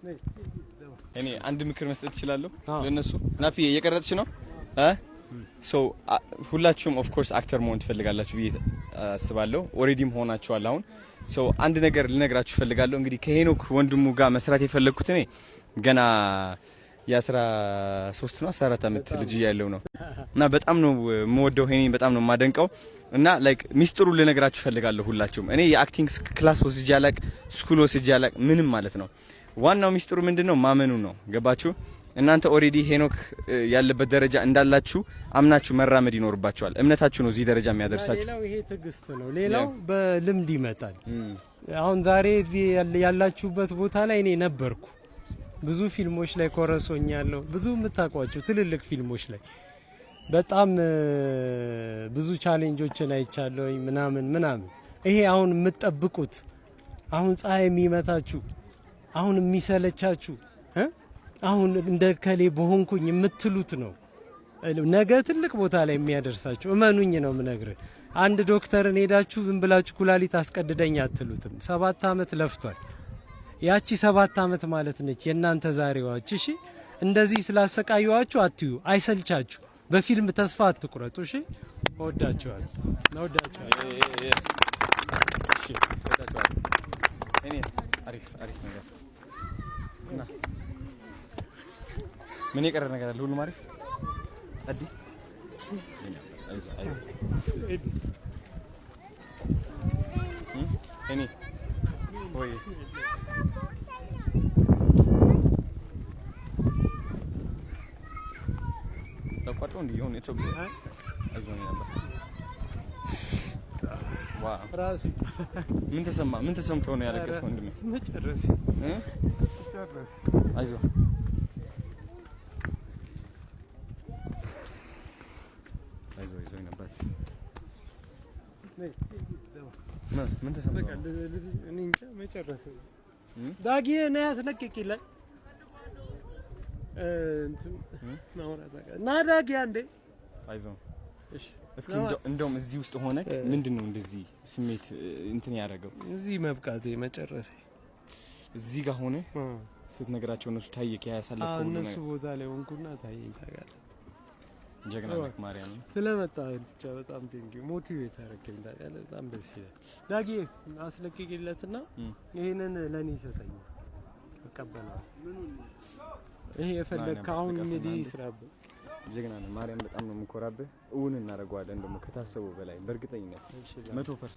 ነባት እኔ አንድ ምክር መስጠት እችላለሁ ለነሱ ናፊ እየቀረጽሽ ነው ሁላችሁም ኦፍ ኮርስ አክተር መሆን ትፈልጋላችሁ ብዬ አስባለሁ ኦሬዲም ሆናችኋል አሁን አንድ ነገር ልነግራችሁ ፈልጋለሁ እንግዲህ ከሄኖክ ወንድሙ ጋር መስራት የፈለኩት እኔ ገና የ13 ነው 14 አመት ልጅ ያለው ነው እና በጣም ነው የምወደው ሄኔን በጣም ነው የማደንቀው እና ላይክ ሚስጥሩ ልነግራችሁ ፈልጋለሁ ሁላችሁም እኔ የአክቲንግ ክላስ ወስጄ አላቅ ስኩል ወስጄ አላቅ ምንም ማለት ነው ዋናው ሚስጥሩ ምንድነው ማመኑ ነው ገባችሁ እናንተ ኦሬዲ ሄኖክ ያለበት ደረጃ እንዳላችሁ አምናችሁ መራመድ ይኖርባችኋል እምነታችሁ ነው እዚህ ደረጃ የሚያደርሳችሁ ሌላው ይሄ ትግስት ነው ሌላው በልምድ ይመጣል አሁን ዛሬ ያላችሁበት ቦታ ላይ እኔ ነበርኩ ብዙ ፊልሞች ላይ ኮረሶኛለሁ ብዙ የምታውቋቸው ትልልቅ ፊልሞች ላይ በጣም ብዙ ቻሌንጆችን አይቻለሁ ምናምን ይሄ አሁን የምትጠብቁት አሁን ፀሐይ የሚመታችሁ አሁን የሚሰለቻችሁ አሁን እንደ ከሌ በሆንኩኝ የምትሉት ነው ነገ ትልቅ ቦታ ላይ የሚያደርሳችሁ እመኑኝ ነው ምነግር አንድ ዶክተርን ሄዳችሁ ዝም ብላችሁ ኩላሊት አስቀድደኝ አትሉትም 7 አመት ለፍቷል ያቺ 7 አመት ማለት ነች የናንተ ዛሬዋች እሺ እንደዚህ ስላሰቃዩዋችሁ አትዩ አይሰልቻችሁ በፊልም ተስፋ አትቁረጡ እሺ ወዳችኋለሁ እሺ ወዳችኋለሁ እኔ አሪፍ ነገር እና ምን የቀረ ነገር አለ ሁሉም አሪፍ ጸዲ አይዞ እኔ ወይ ተቋርጦ እንዲሆን የተብ አዘን ነበር ዋው ራሱ ምን ተሰምቶ ነው ያለቀሰው ወንድሜ መጨረስ አይዞ ነበር ምን ተሰምቶ እኔ እንጃ መጨረስ ዳጊ ነው ያስለቅቂልኝ እንትን ና ዳጊ አንዴ አይዞ እሺ እስኪ እንደውም እዚህ ውስጥ ሆነ ምንድነው እንደዚህ ስሜት እንትን ያደረገው እዚህ መብቃቴ መጨረሴ እዚህ ጋር ሆነ ስትነግራቸው እነሱ ታየክ ያሳለፈው ነው እነሱ ቦታ ላይ ሆንኩና ታየኝ ታውቃለህ ጀግና ነክ ማርያም ስለመጣ ብቻ በጣም ቴንኪው ሞቲቬት አደረገኝ ታውቃለህ በጣም ደስ ይላል ዳጊ አስለቅቂለትና ይሄንን ለኔ ይሰጠኝ ተቀበለው ይሄ የፈለከው አሁን እንግዲህ ይስራብህ ጀግና ነህ ማርያም በጣም ነው የምኮራብህ እውን እናደርገዋለን ደግሞ ከታሰበው በላይ በእርግጠኝነት 100%